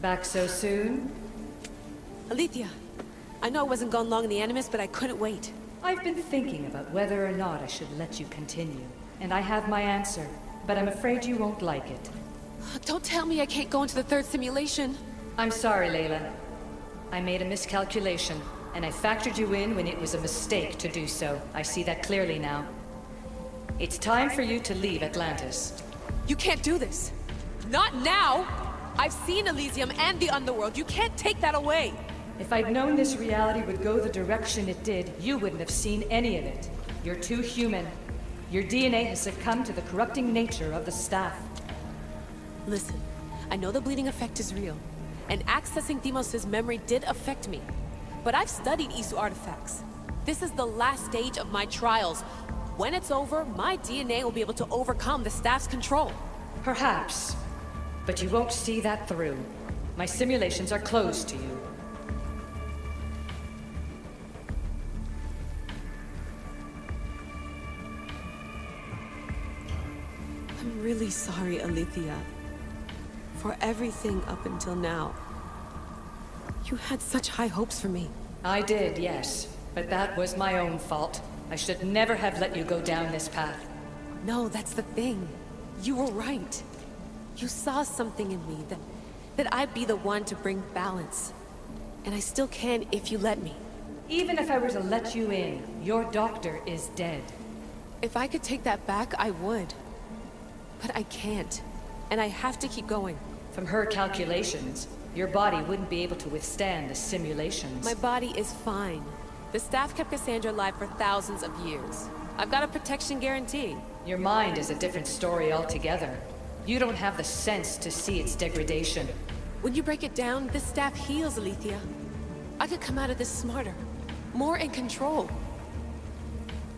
Back so soon? Alethea, I know I wasn't gone long in the Animus, but I couldn't wait. I've been thinking about whether or not I should let you continue, and I have my answer, but I'm afraid you won't like it. Don't tell me I can't go into the third simulation. I'm sorry, Layla. I made a miscalculation, and I factored you in when it was a mistake to do so. I see that clearly now. It's time for you to leave Atlantis. You can't do this. Not now! I've seen Elysium and the Underworld. You can't take that away! If I'd known this reality would go the direction it did, you wouldn't have seen any of it. You're too human. Your DNA has succumbed to the corrupting nature of the staff. Listen, I know the bleeding effect is real, and accessing Deimos' memory did affect me. But I've studied Isu artifacts. This is the last stage of my trials. When it's over, my DNA will be able to overcome the staff's control. Perhaps. But you won't see that through. My simulations are closed to you. I'm really sorry, Alethea. For everything up until now. You had such high hopes for me. I did, yes. But that was my own fault. I should never have let you go down this path. No, that's the thing. You were right. You saw something in me that I'd be the one to bring balance. And I still can if you let me. Even if I were to let you in, your doctor is dead. If I could take that back, I would. But I can't. And I have to keep going. From her calculations, your body wouldn't be able to withstand the simulations. My body is fine. The staff kept Cassandra alive for thousands of years. I've got a protection guarantee. Your mind is a different story altogether. You don't have the sense to see its degradation. When you break it down, this staff heals, Alethea. I could come out of this smarter, more in control.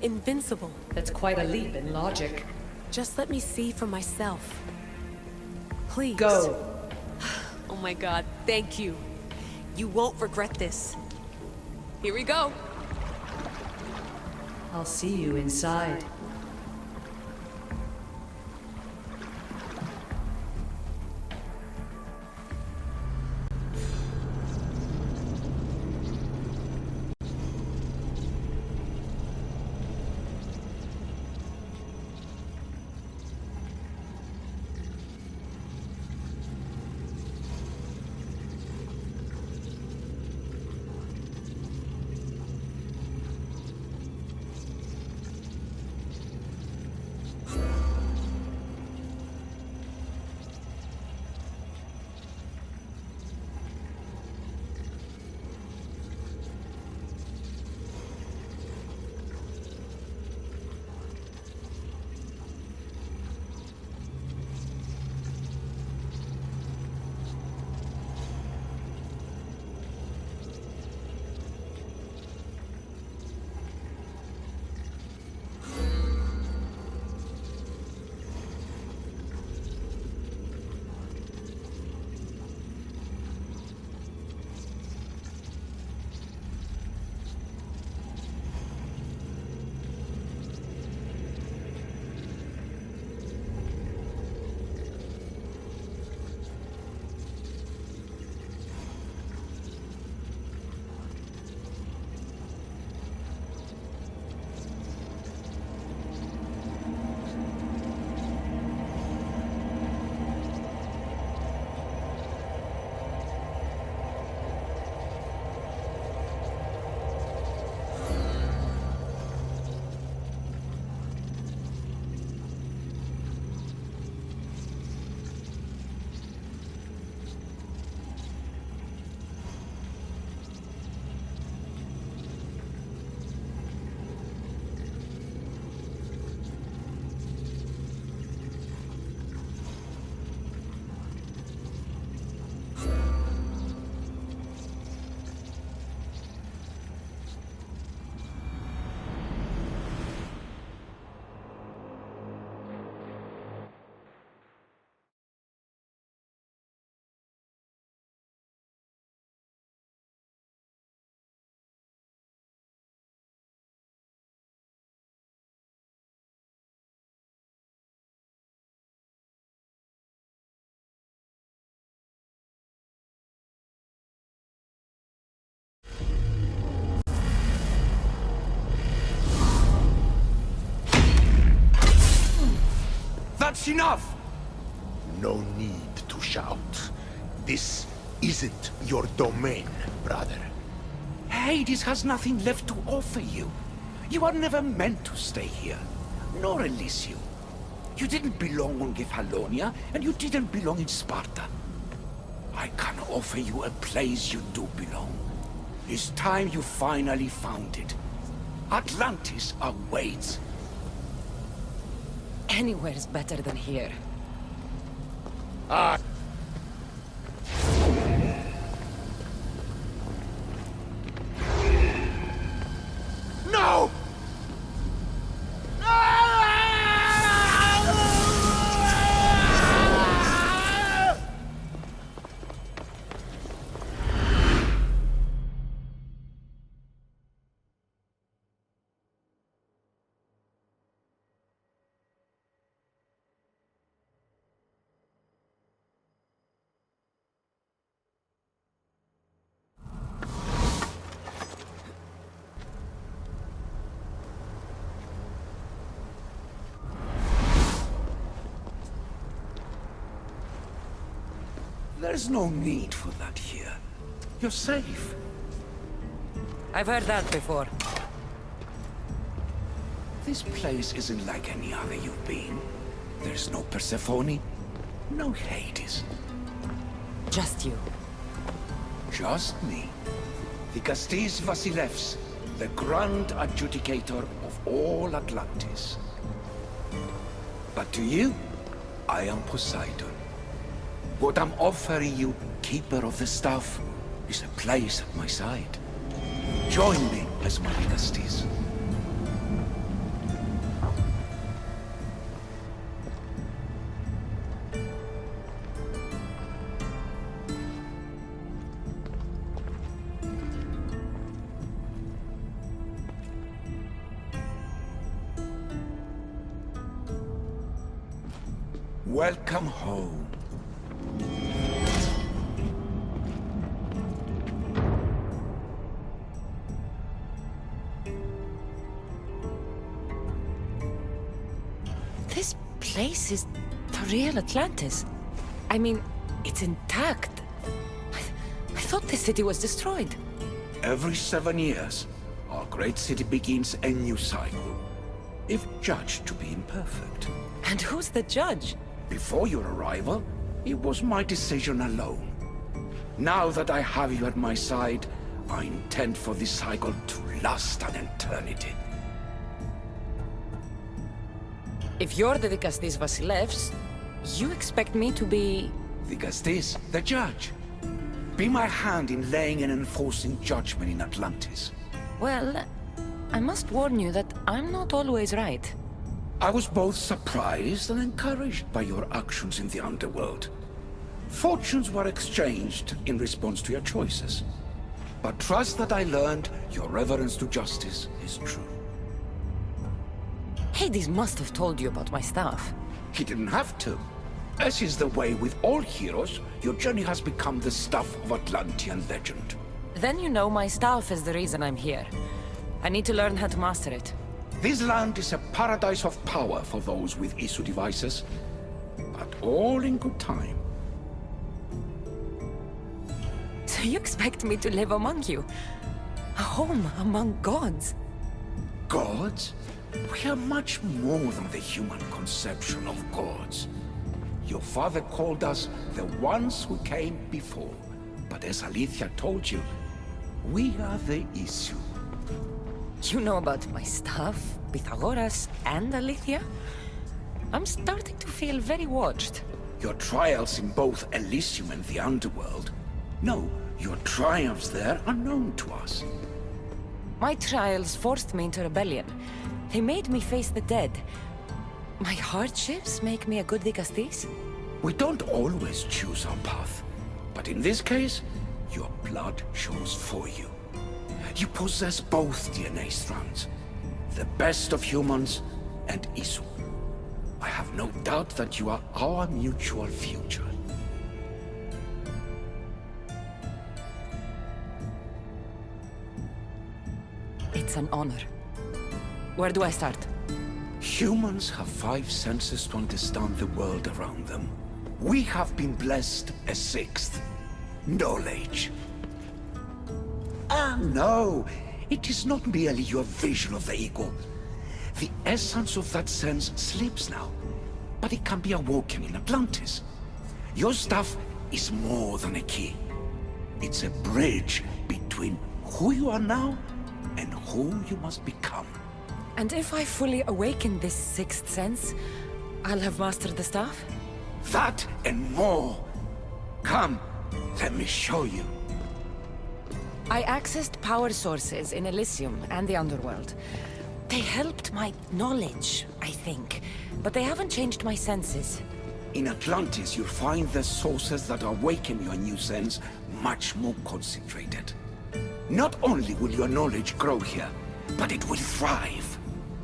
Invincible. That's quite a leap in logic. Just let me see for myself. Please. Go. Oh my god, thank you. You won't regret this. Here we go. I'll see you inside. That's enough! No need to shout. This isn't your domain, brother. Hades has nothing left to offer you. You are never meant to stay here, nor Elysium. You didn't belong on Kefalonia, and you didn't belong in Sparta. I can offer you a place you do belong. It's time you finally found it. Atlantis awaits. Anywhere's better than here. No! There's no need for that here. You're safe. I've heard that before. This place isn't like any other you've been. There's no Persephone, no Hades. Just you. Just me. The Castis Vasilevs, the Grand Adjudicator of all Atlantis. But to you, I am Poseidon. What I'm offering you, Keeper of the Staff, is a place at my side. Join me as my Castis. Welcome home. This place is the real Atlantis. I mean, it's intact. I thought the city was destroyed. Every 7 years, our great city begins a new cycle, if judged to be imperfect. And who's the judge? Before your arrival, it was my decision alone. Now that I have you at my side, I intend for this cycle to last an eternity. If you're the Dikastis Vasilevs, you expect me to be... The Castis, the judge. Be my hand in laying and enforcing judgment in Atlantis. Well, I must warn you that I'm not always right. I was both surprised and encouraged by your actions in the underworld. Fortunes were exchanged in response to your choices. But trust that I learned your reverence to justice is true. Hades must have told you about my staff. He didn't have to. As is the way with all heroes, your journey has become the stuff of Atlantean legend. Then you know my staff is the reason I'm here. I need to learn how to master it. This land is a paradise of power for those with issue devices, but all in good time. So you expect me to live among you? A home among gods? Gods? We are much more than the human conception of gods. Your father called us the ones who came before, but as Alethea told you, we are the issue. You know about my staff, Pythagoras, and Alethea? I'm starting to feel very watched. Your trials in both Elysium and the underworld. No, your triumphs there are known to us. My trials forced me into rebellion. They made me face the dead. My hardships make me a good Dikastis? We don't always choose our path, but in this case, your blood shows for you. You possess both DNA strands, the best of humans and Isu. I have no doubt that you are our mutual future. It's an honor. Where do I start? Humans have five senses to understand the world around them. We have been blessed a sixth. Knowledge. Ah, no. It is not merely your vision of the ego. The essence of that sense sleeps now, but it can be awoken in Atlantis. Your stuff is more than a key. It's a bridge between who you are now and who you must become. And if I fully awaken this sixth sense, I'll have mastered the staff? That and more. Come, let me show you. I accessed power sources in Elysium and the underworld. They helped my knowledge, I think, but they haven't changed my senses. In Atlantis, you'll find the sources that awaken your new sense much more concentrated. Not only will your knowledge grow here, but it will thrive.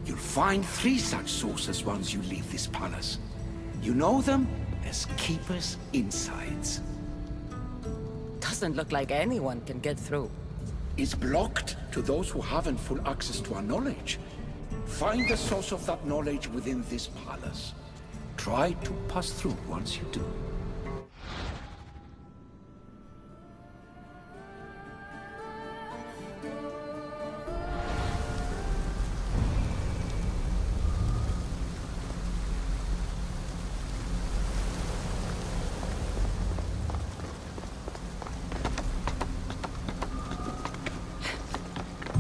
You'll find 3 such sources once you leave this palace. You know them as Keeper's Insides. Doesn't look like anyone can get through. It's blocked to those who haven't full access to our knowledge. Find the source of that knowledge within this palace. Try to pass through once you do.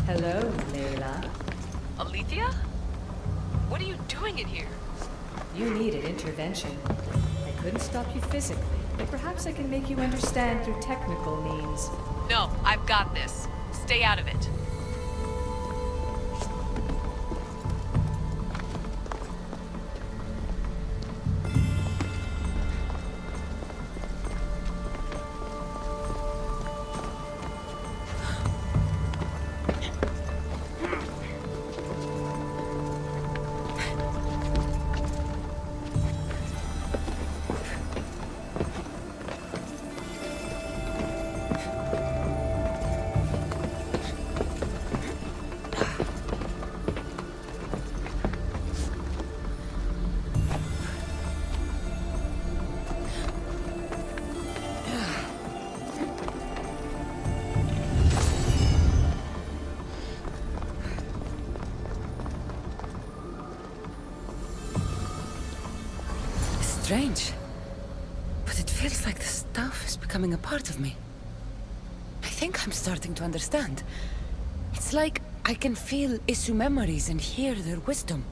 Hello, Layla. Alethea? What are you doing in here? You needed intervention. I couldn't stop you physically, but perhaps I can make you understand through technical means. No, I've got this. Stay out of it. Strange. But it feels like the stuff is becoming a part of me. I think I'm starting to understand. It's like I can feel Isu memories and hear their wisdom.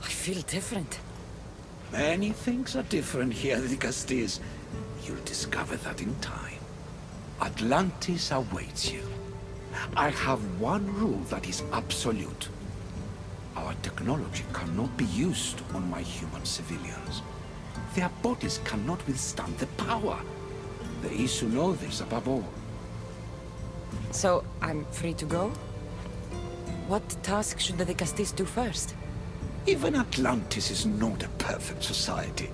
I feel different. Many things are different here, Dicastes. You'll discover that in time. Atlantis awaits you. I have one rule that is absolute. Our technology cannot be used on my human civilians. Their bodies cannot withstand the power. The Isu know this above all. So, I'm free to go? What task should the Dicastes do first? Even Atlantis is not a perfect society.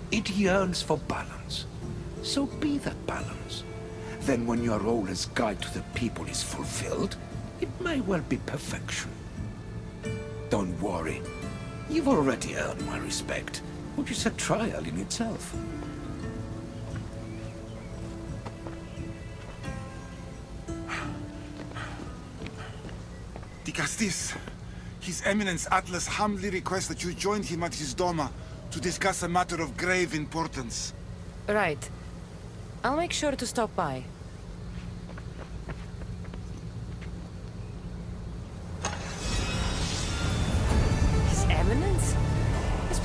It yearns for balance. So be that balance. Then when your role as guide to the people is fulfilled, it may well be perfection. Don't worry. You've already earned my respect, which is a trial in itself. Dicastes, His Eminence Atlas humbly requests that you join him at his Doma to discuss a matter of grave importance. Right. I'll make sure to stop by.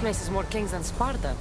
place has more kings than Sparta.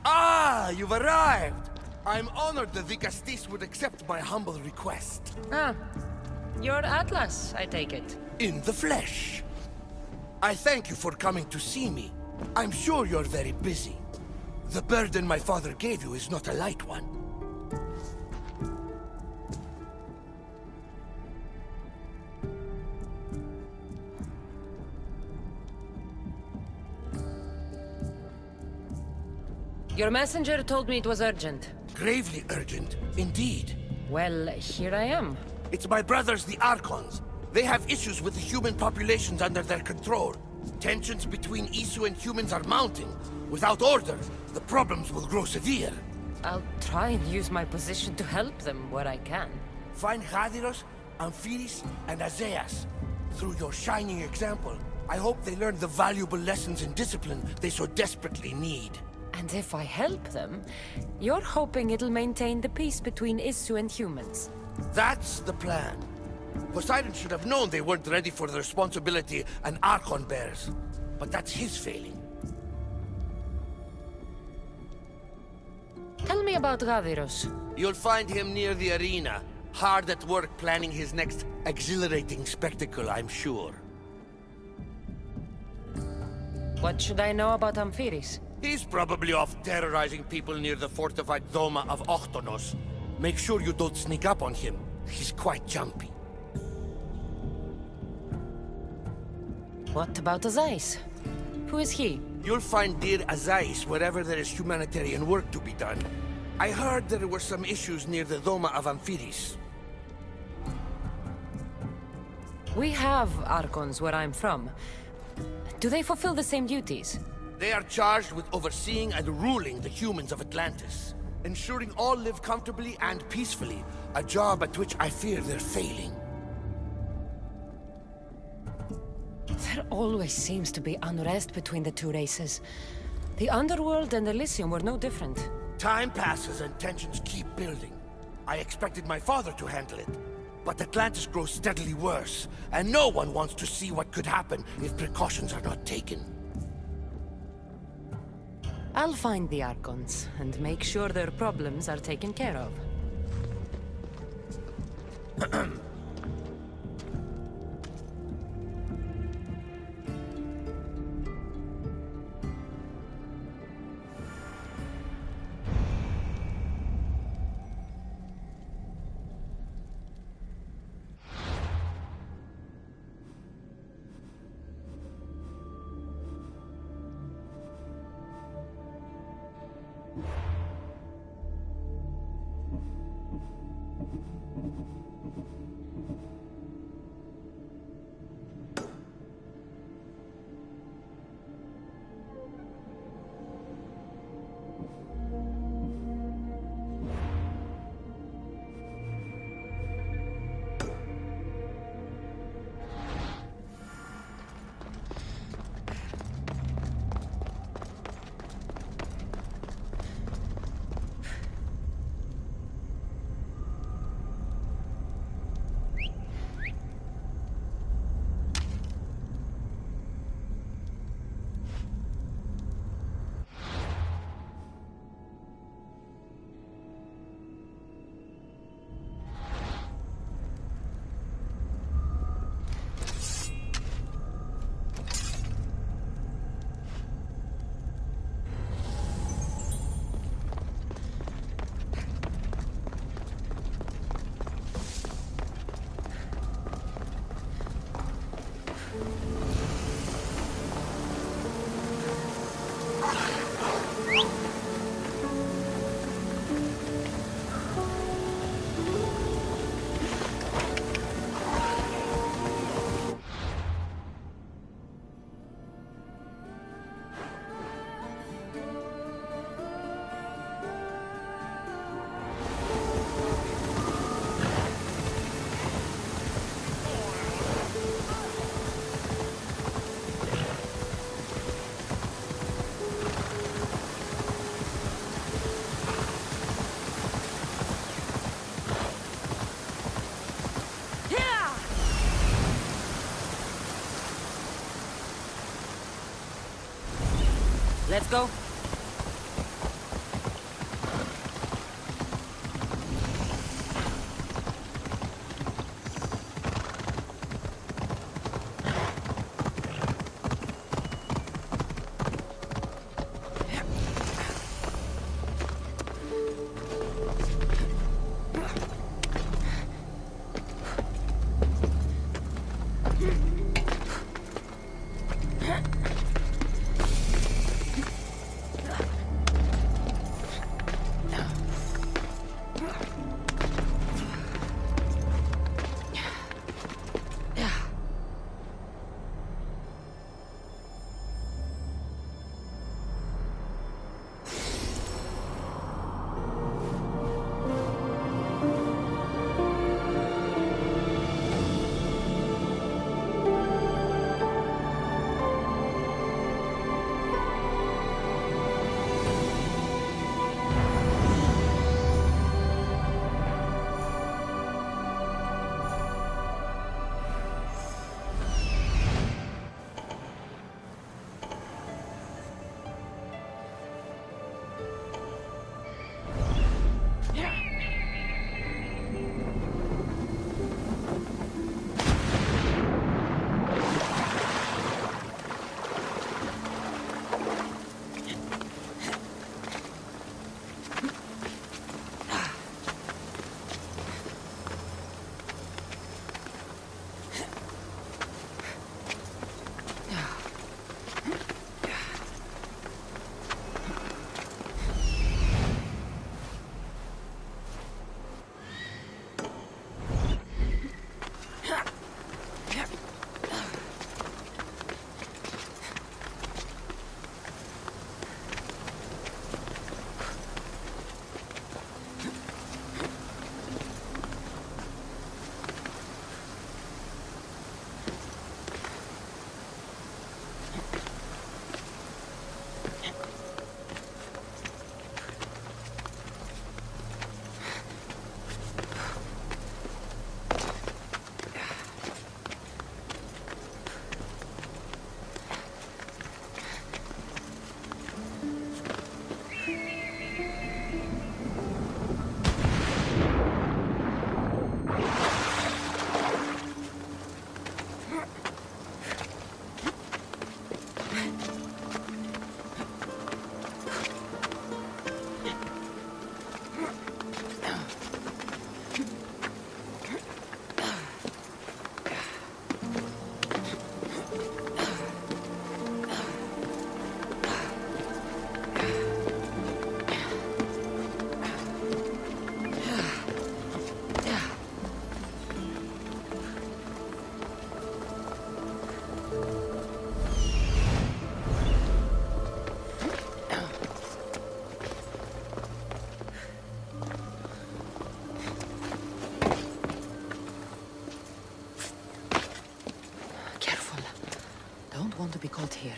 Ah, you've arrived! I'm honored that the Castis would accept my humble request. Ah, you're Atlas, I take it. In the flesh. I thank you for coming to see me. I'm sure you're very busy. The burden my father gave you is not a light one. Your messenger told me it was urgent. Gravely urgent, indeed. Well, here I am. It's my brothers, the Archons. They have issues with the human populations under their control. Tensions between Isu and humans are mounting. Without order, the problems will grow severe. I'll try and use my position to help them where I can. Find Hadiros, Amphiris, and Azeas. Through your shining example, I hope they learn the valuable lessons in discipline they so desperately need. And if I help them, you're hoping it'll maintain the peace between Isu and humans. That's the plan. Poseidon should have known they weren't ready for the responsibility an Archon bears. But that's his failing. Tell me about Gaviros. You'll find him near the arena, hard at work planning his next exhilarating spectacle, I'm sure. What should I know about Amphiris? He's probably off terrorizing people near the fortified Doma of Ochtonos. Make sure you don't sneak up on him. He's quite jumpy. What about Azais? Who is he? You'll find dear Azais wherever there is humanitarian work to be done. I heard there were some issues near the Doma of Amphiris. We have Archons where I'm from. Do they fulfill the same duties? They are charged with overseeing and ruling the humans of Atlantis, ensuring all live comfortably and peacefully, a job at which I fear they're failing. There always seems to be unrest between the two races. The Underworld and Elysium were no different. Time passes and tensions keep building. I expected my father to handle it, but Atlantis grows steadily worse, and no one wants to see what could happen if precautions are not taken. I'll find the Archons and make sure their problems are taken care of. Let's go. don't want to be caught here.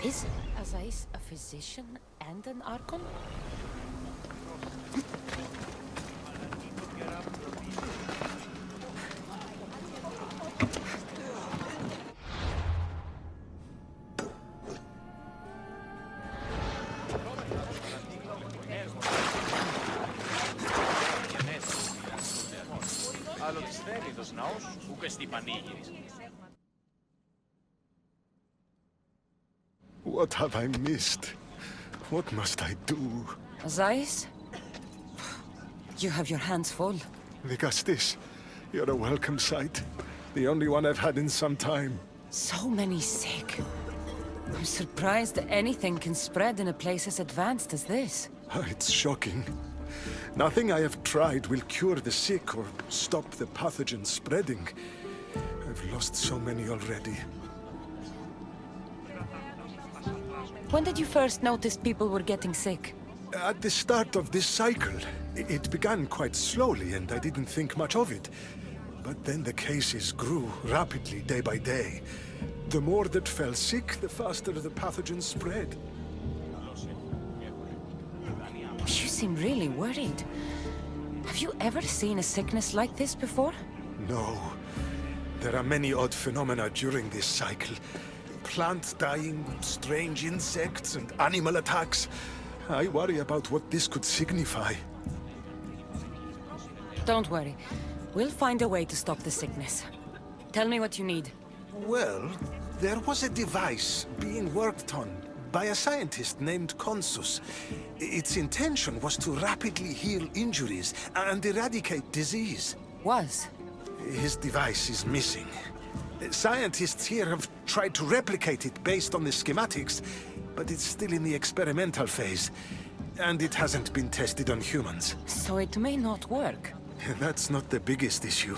Is Azais a physician and an Archon? What have I missed? What must I do? Azais? You have your hands full. Vigastis, you're a welcome sight. The only one I've had in some time. So many sick. I'm surprised that anything can spread in a place as advanced as this. It's shocking. Nothing I have tried will cure the sick or stop the pathogen spreading. I've lost so many already. When did you first notice people were getting sick? At the start of this cycle, it began quite slowly and I didn't think much of it. But then the cases grew rapidly day by day. The more that fell sick, the faster the pathogen spread. You seem really worried. Have you ever seen a sickness like this before? No. There are many odd phenomena during this cycle. Plants dying, strange insects, and animal attacks. I worry about what this could signify. Don't worry. We'll find a way to stop the sickness. Tell me what you need. Well, there was a device being worked on by a scientist named Consus. Its intention was to rapidly heal injuries and eradicate disease. Was? His device is missing. Scientists here have tried to replicate it based on the schematics, but it's still in the experimental phase, and it hasn't been tested on humans. So it may not work. That's not the biggest issue.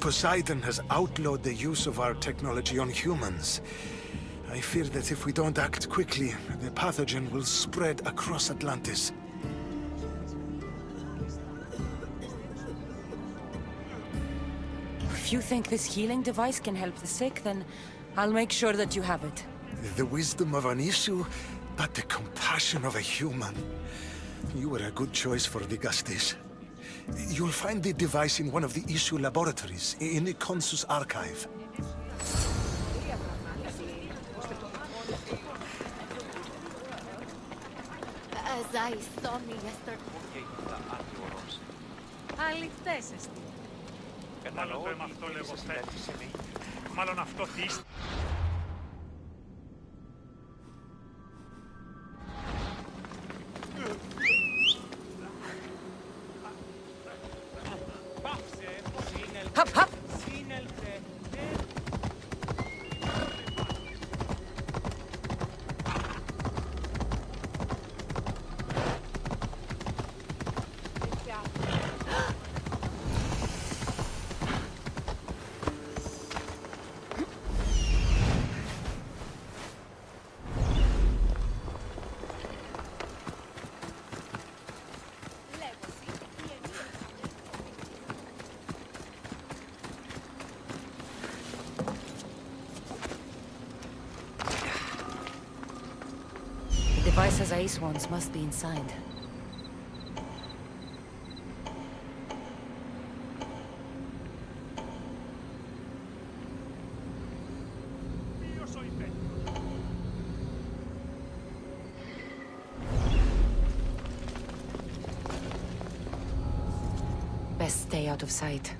Poseidon has outlawed the use of our technology on humans. I fear that if we don't act quickly, the pathogen will spread across Atlantis. If you think this healing device can help the sick, then I'll make sure that you have it. The wisdom of an issue, but the compassion of a human. You were a good choice for Vigastis. You'll find the device in one of the issue laboratories, in the Consus archive. Azais saw me yesterday. Αληθές εστί. Μάλλον το αίμα αυτό λογοθέτησε. Μάλλον αυτό θύστη. Hop, hop! The device Azais wants must be inside. Best stay out of sight.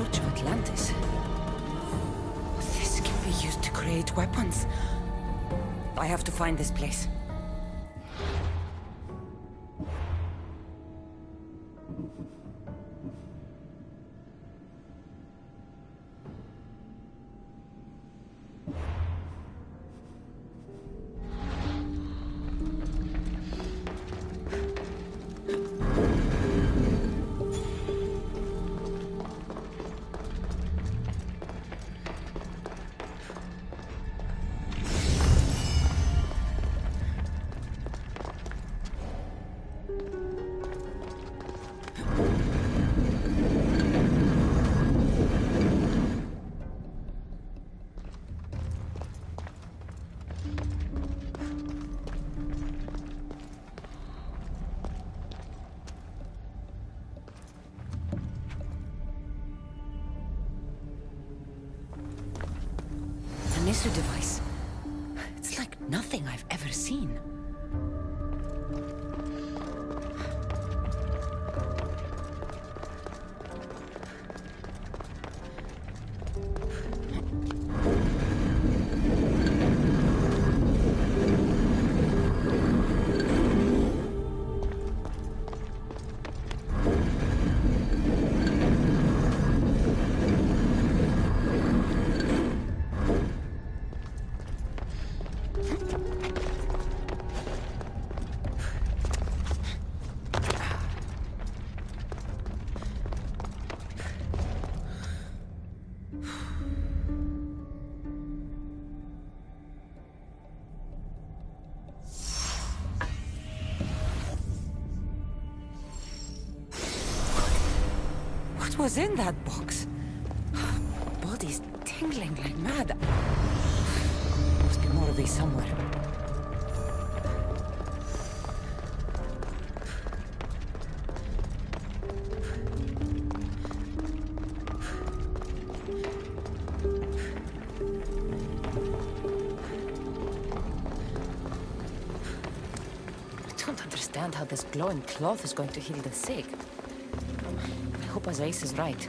torch of Atlantis. This can be used to create weapons. I have to find this place. Missie device. It's like nothing I've ever seen. What was in that box? Body's tingling like mad. Must be more of these somewhere. I don't understand how this glowing cloth is going to heal the sick. I hope Ace is right.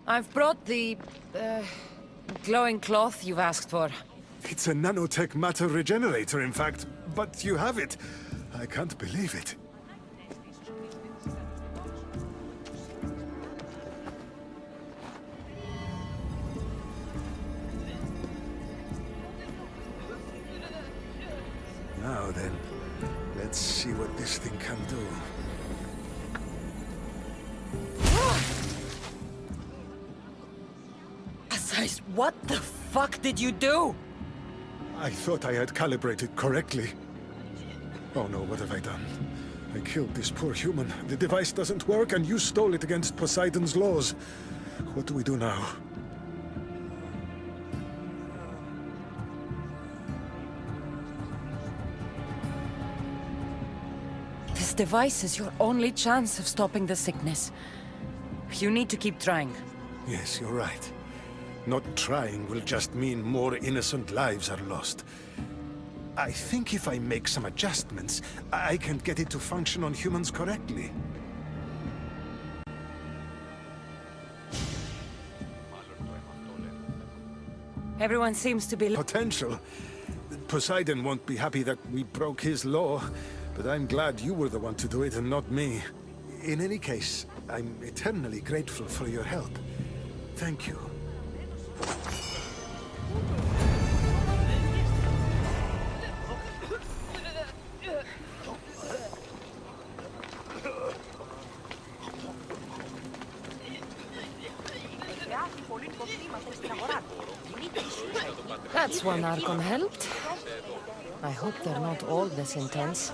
I've brought the, glowing cloth you've asked for. It's a nanotech matter regenerator, in fact. But you have it. I can't believe it. Now then, let's see what this thing can do. What the fuck did you do? I thought I had calibrated correctly. Oh no, what have I done? I killed this poor human. The device doesn't work, and you stole it against Poseidon's laws. What do we do now? This device is your only chance of stopping the sickness. You need to keep trying. Yes, you're right. Not trying will just mean more innocent lives are lost. I think if I make some adjustments, I can get it to function on humans correctly. Everyone seems to be... Potential. Poseidon won't be happy that we broke his law, but I'm glad you were the one to do it and not me. In any case, I'm eternally grateful for your help. Thank you. That's one Archon helped. I hope they're not all this intense.